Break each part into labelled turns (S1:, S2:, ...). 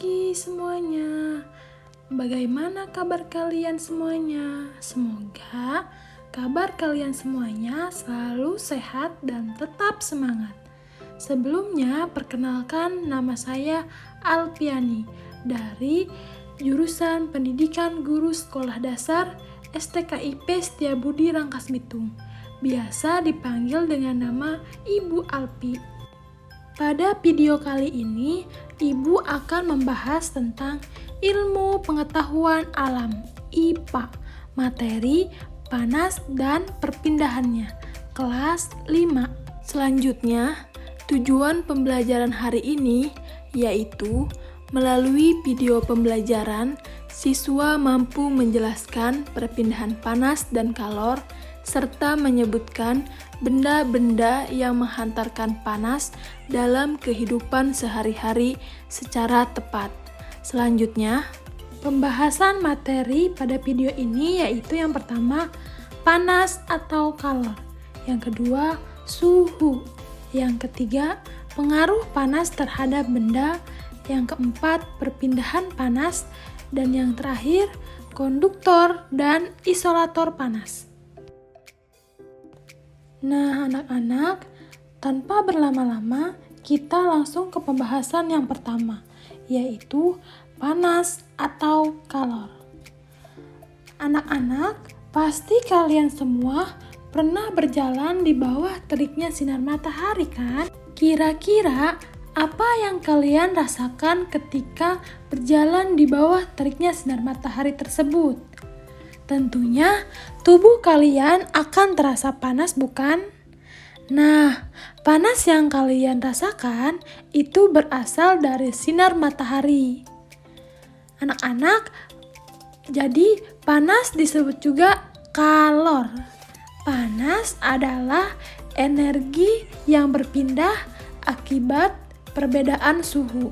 S1: pagi semuanya. Bagaimana kabar kalian semuanya? Semoga kabar kalian semuanya selalu sehat dan tetap semangat. Sebelumnya, perkenalkan nama saya Alpiani dari jurusan Pendidikan Guru Sekolah Dasar STKIP Setiabudi Rangkas Bitung. Biasa dipanggil dengan nama Ibu Alpi. Pada video kali ini, Ibu akan membahas tentang ilmu pengetahuan alam (IPA), materi panas dan perpindahannya, kelas 5. Selanjutnya, tujuan pembelajaran hari ini yaitu melalui video pembelajaran, siswa mampu menjelaskan perpindahan panas dan kalor serta menyebutkan benda-benda yang menghantarkan panas dalam kehidupan sehari-hari secara tepat. Selanjutnya, pembahasan materi pada video ini yaitu yang pertama, panas atau kalor. Yang kedua, suhu. Yang ketiga, pengaruh panas terhadap benda. Yang keempat, perpindahan panas. Dan yang terakhir, konduktor dan isolator panas. Nah, anak-anak, tanpa berlama-lama, kita langsung ke pembahasan yang pertama, yaitu panas atau kalor. Anak-anak, pasti kalian semua pernah berjalan di bawah teriknya sinar matahari, kan? Kira-kira apa yang kalian rasakan ketika berjalan di bawah teriknya sinar matahari tersebut? Tentunya tubuh kalian akan terasa panas, bukan? Nah, panas yang kalian rasakan itu berasal dari sinar matahari. Anak-anak, jadi panas disebut juga kalor. Panas adalah energi yang berpindah akibat perbedaan suhu.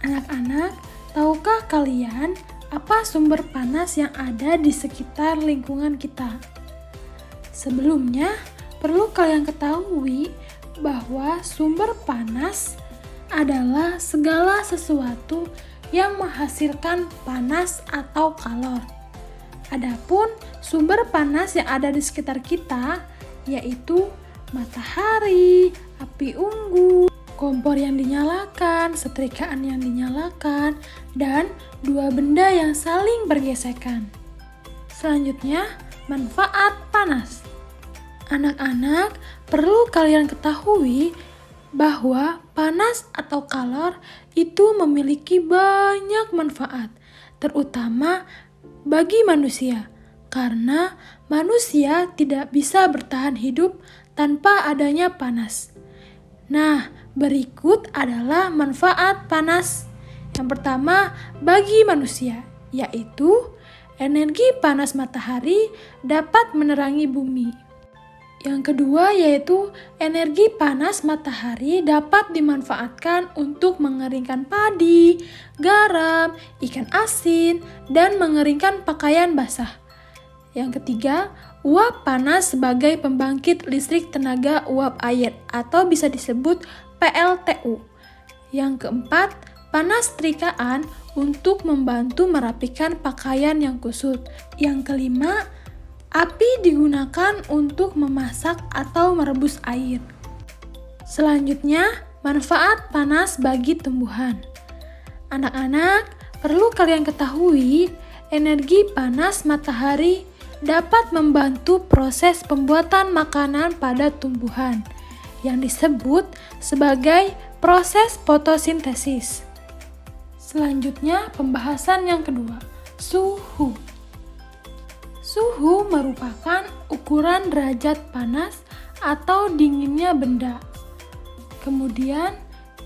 S1: Anak-anak, tahukah kalian apa sumber panas yang ada di sekitar lingkungan kita? Sebelumnya, perlu kalian ketahui bahwa sumber panas adalah segala sesuatu yang menghasilkan panas atau kalor. Adapun sumber panas yang ada di sekitar kita yaitu matahari, api unggun, kompor yang dinyalakan, setrikaan yang dinyalakan, dan dua benda yang saling bergesekan. Selanjutnya, manfaat panas. Anak-anak, perlu kalian ketahui bahwa panas atau kalor itu memiliki banyak manfaat, terutama bagi manusia, karena manusia tidak bisa bertahan hidup tanpa adanya panas. Nah, berikut adalah manfaat panas. Yang pertama, bagi manusia, yaitu energi panas matahari dapat menerangi bumi. Yang kedua, yaitu energi panas matahari dapat dimanfaatkan untuk mengeringkan padi, garam, ikan asin, dan mengeringkan pakaian basah. Yang ketiga, uap panas sebagai pembangkit listrik tenaga uap air atau bisa disebut PLTU. Yang keempat, panas setrikaan untuk membantu merapikan pakaian yang kusut. Yang kelima, api digunakan untuk memasak atau merebus air. Selanjutnya, manfaat panas bagi tumbuhan. Anak-anak, perlu kalian ketahui, energi panas matahari dapat membantu proses pembuatan makanan pada tumbuhan yang disebut sebagai proses fotosintesis. Selanjutnya, pembahasan yang kedua, suhu. Suhu merupakan ukuran derajat panas atau dinginnya benda. Kemudian,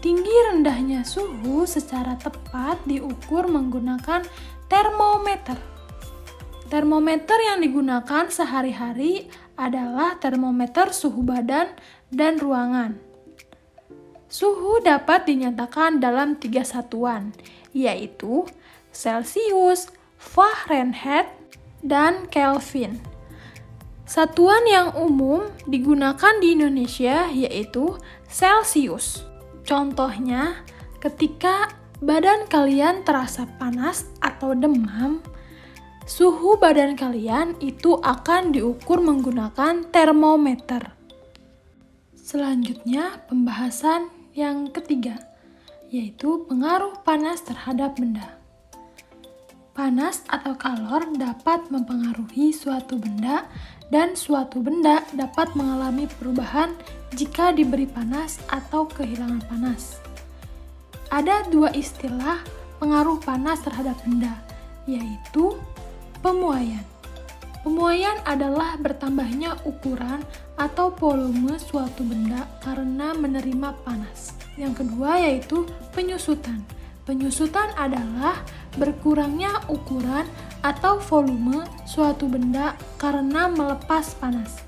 S1: tinggi rendahnya suhu secara tepat diukur menggunakan termometer. Termometer yang digunakan sehari-hari adalah termometer suhu badan dan ruangan. Suhu dapat dinyatakan dalam 3 satuan, yaitu Celsius, Fahrenheit, dan Kelvin. Satuan yang umum digunakan di Indonesia yaitu Celsius. Contohnya, ketika badan kalian terasa panas atau demam, suhu badan kalian itu akan diukur menggunakan termometer. Selanjutnya, pembahasan yang ketiga, yaitu pengaruh panas terhadap benda. Panas atau kalor dapat mempengaruhi suatu benda dan suatu benda dapat mengalami perubahan jika diberi panas atau kehilangan panas. Ada dua istilah pengaruh panas terhadap benda, yaitu pemuaian. Pemuaian adalah bertambahnya ukuran atau volume suatu benda karena menerima panas. Yang kedua yaitu penyusutan. Penyusutan adalah berkurangnya ukuran atau volume suatu benda karena melepas panas.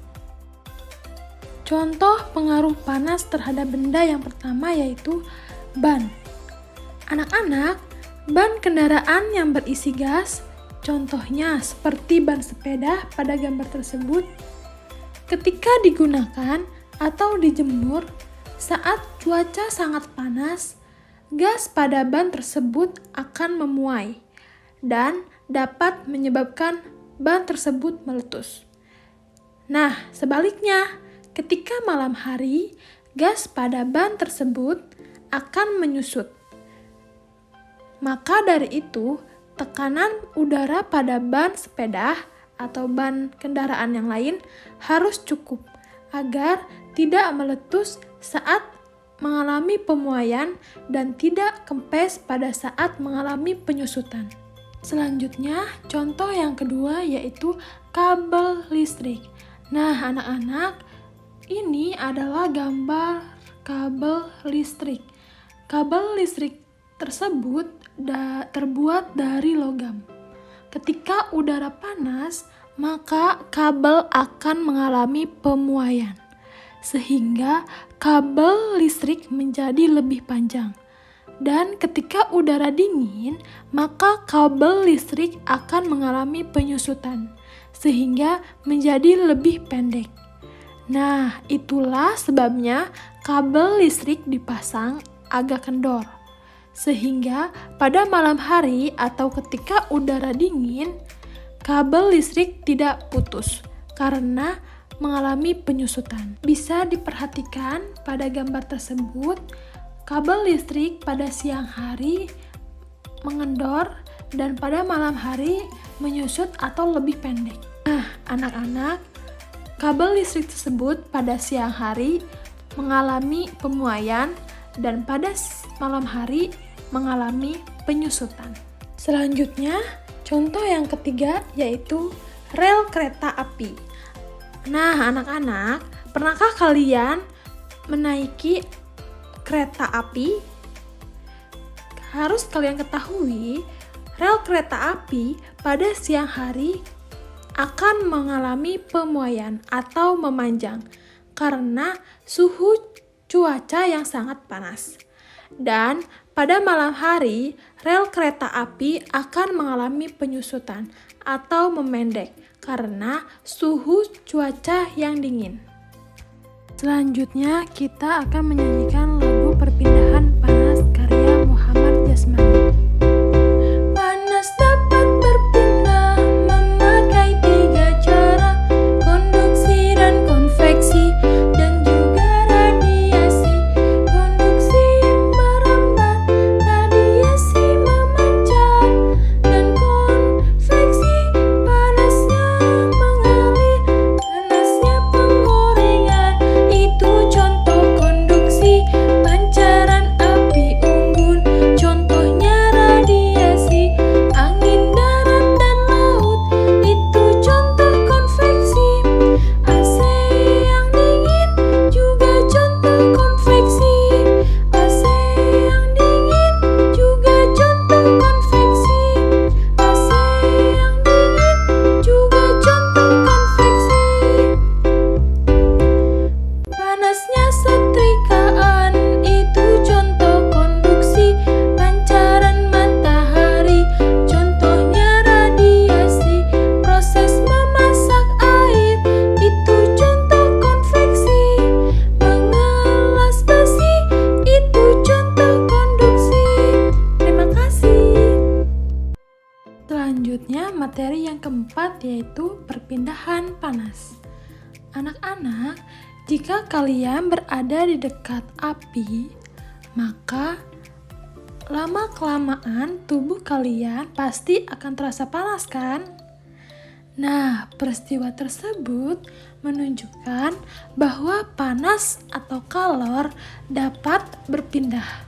S1: Contoh pengaruh panas terhadap benda yang pertama yaitu ban. Anak-anak, ban kendaraan yang berisi gas, contohnya seperti ban sepeda pada gambar tersebut, ketika digunakan atau dijemur saat cuaca sangat panas, gas pada ban tersebut akan memuai dan dapat menyebabkan ban tersebut meletus. Nah, sebaliknya, ketika malam hari, gas pada ban tersebut akan menyusut. Maka dari itu, tekanan udara pada ban sepeda atau ban kendaraan yang lain harus cukup agar tidak meletus saat mengalami pemuaian dan tidak kempes pada saat mengalami penyusutan. Selanjutnya, contoh yang kedua yaitu kabel listrik. Nah, anak-anak, ini adalah gambar kabel listrik. Kabel listrik tersebut terbuat dari logam. Ketika udara panas, maka kabel akan mengalami pemuaian, sehingga kabel listrik menjadi lebih panjang. Dan ketika udara dingin, maka kabel listrik akan mengalami penyusutan, sehingga menjadi lebih pendek. Nah, itulah sebabnya kabel listrik dipasang agak kendor, sehingga pada malam hari atau ketika udara dingin, kabel listrik tidak putus karena mengalami penyusutan. Bisa diperhatikan pada gambar tersebut, kabel listrik pada siang hari mengendor dan pada malam hari menyusut atau lebih pendek. Nah, anak-anak, kabel listrik tersebut pada siang hari mengalami pemuaian dan pada malam hari mengalami penyusutan. Selanjutnya, contoh yang ketiga yaitu rel kereta api. Nah, anak-anak, pernahkah kalian menaiki kereta api? Harus kalian ketahui, rel kereta api pada siang hari akan mengalami pemuaian atau memanjang karena suhu cuaca yang sangat panas. Dan pada malam hari, rel kereta api akan mengalami penyusutan atau memendek karena suhu cuaca yang dingin. Selanjutnya, kita akan menyanyikan lagu Perpindahan Panas karya Muhammad Jasmani. Panas dapat berpindah memakai 3 cara, konduksi dan konveksi dan juga radiasi. Konduksi merambat, radiasi memancar, dan konveksi panasnya mengalir, panasnya pengorengan. Itu contoh konduksi, pancaran Selanjutnya, materi yang keempat yaitu perpindahan panas. Anak-anak, jika kalian berada di dekat api, maka lama-kelamaan tubuh kalian pasti akan terasa panas, kan? Nah, peristiwa tersebut menunjukkan bahwa panas atau kalor dapat berpindah.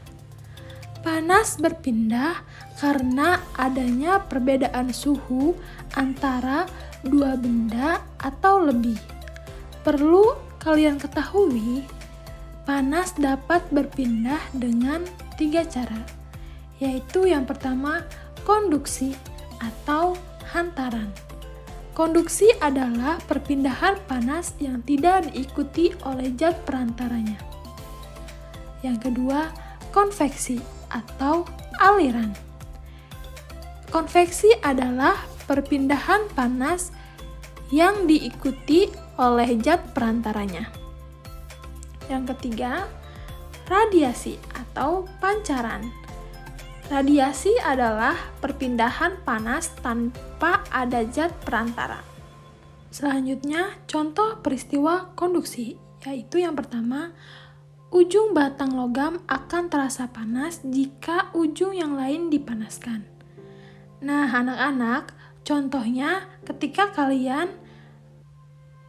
S1: Panas berpindah karena adanya perbedaan suhu antara dua benda atau lebih. Perlu kalian ketahui, panas dapat berpindah dengan 3 cara, yaitu yang pertama konduksi atau hantaran. Konduksi adalah perpindahan panas yang tidak diikuti oleh zat perantaranya. Yang kedua, konveksi atau aliran. Konveksi adalah perpindahan panas yang diikuti oleh zat perantaranya. Yang ketiga, radiasi atau pancaran. Radiasi adalah perpindahan panas tanpa ada zat perantara. Selanjutnya, contoh peristiwa konduksi, yaitu yang pertama, ujung batang logam akan terasa panas jika ujung yang lain dipanaskan. Nah, anak-anak, contohnya ketika kalian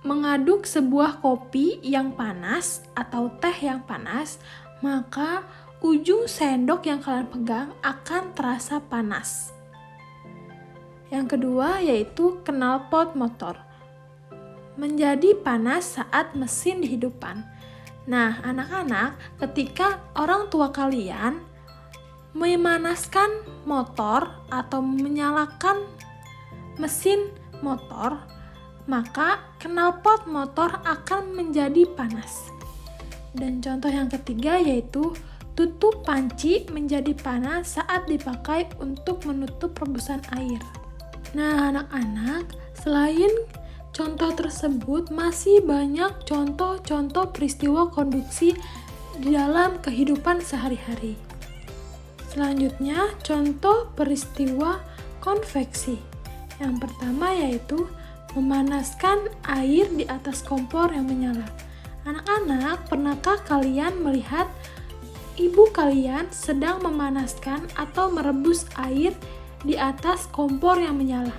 S1: mengaduk sebuah kopi yang panas atau teh yang panas, maka ujung sendok yang kalian pegang akan terasa panas. Yang kedua yaitu knalpot motor. Menjadi panas saat mesin dihidupkan. Nah, anak-anak, ketika orang tua kalian memanaskan motor atau menyalakan mesin motor, maka knalpot motor akan menjadi panas. Dan contoh yang ketiga yaitu tutup panci menjadi panas saat dipakai untuk menutup rebusan air. Nah, anak-anak, selain contoh tersebut, masih banyak contoh-contoh peristiwa konduksi di dalam kehidupan sehari-hari. Selanjutnya, contoh peristiwa konveksi. Yang pertama yaitu memanaskan air di atas kompor yang menyala. Anak-anak, pernahkah kalian melihat ibu kalian sedang memanaskan atau merebus air di atas kompor yang menyala?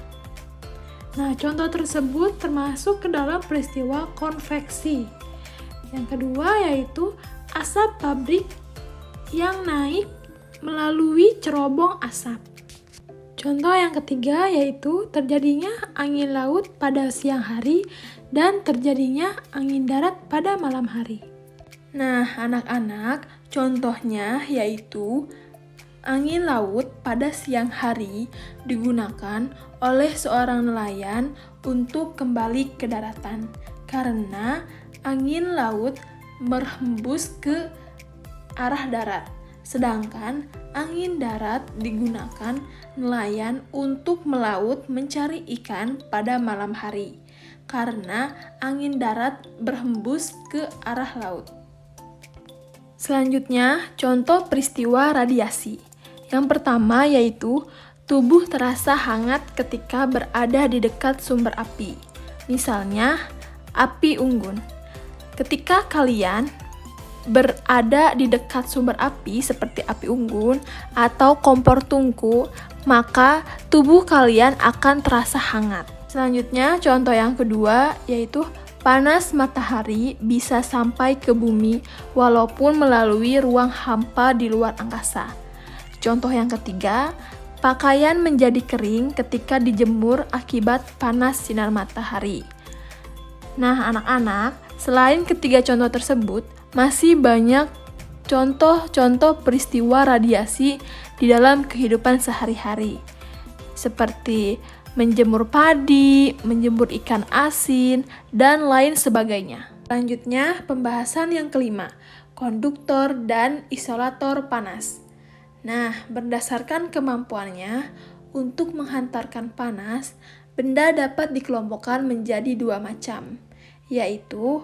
S1: Nah, contoh tersebut termasuk ke dalam peristiwa konveksi. Yang kedua yaitu asap pabrik yang naik melalui cerobong asap. Contoh yang ketiga yaitu terjadinya angin laut pada siang hari dan terjadinya angin darat pada malam hari. Nah, anak-anak, contohnya yaitu angin laut pada siang hari digunakan oleh seorang nelayan untuk kembali ke daratan karena angin laut berhembus ke arah darat. Sedangkan angin darat digunakan nelayan untuk melaut mencari ikan pada malam hari karena angin darat berhembus ke arah laut. Selanjutnya, contoh peristiwa radiasi. Yang pertama yaitu tubuh terasa hangat ketika berada di dekat sumber api. Misalnya, api unggun. Ketika kalian berada di dekat sumber api seperti api unggun atau kompor tungku, maka tubuh kalian akan terasa hangat. Selanjutnya, contoh yang kedua yaitu panas matahari bisa sampai ke bumi walaupun melalui ruang hampa di luar angkasa. Contoh yang ketiga, pakaian menjadi kering ketika dijemur akibat panas sinar matahari. Nah, anak-anak, selain ketiga contoh tersebut, masih banyak contoh-contoh peristiwa radiasi di dalam kehidupan sehari-hari. Seperti menjemur padi, menjemur ikan asin, dan lain sebagainya. Selanjutnya, pembahasan yang kelima, konduktor dan isolator panas. Nah, berdasarkan kemampuannya untuk menghantarkan panas, benda dapat dikelompokkan menjadi 2 macam, yaitu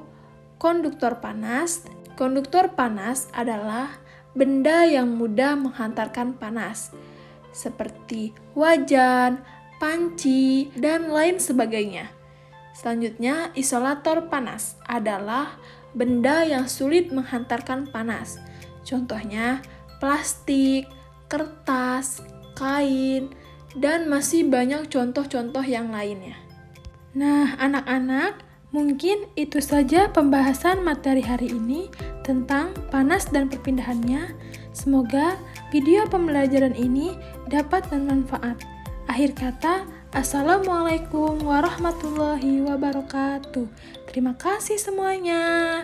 S1: konduktor panas. Konduktor panas adalah benda yang mudah menghantarkan panas, seperti wajan,
S2: panci, dan lain sebagainya. Selanjutnya, isolator panas adalah benda yang sulit menghantarkan panas. Contohnya, plastik, kertas, kain, dan masih banyak contoh-contoh yang lainnya.
S1: Nah, anak-anak, mungkin itu saja pembahasan materi hari ini tentang panas dan perpindahannya. Semoga video pembelajaran ini dapat bermanfaat. Akhir kata, Assalamualaikum warahmatullahi wabarakatuh. Terima kasih semuanya.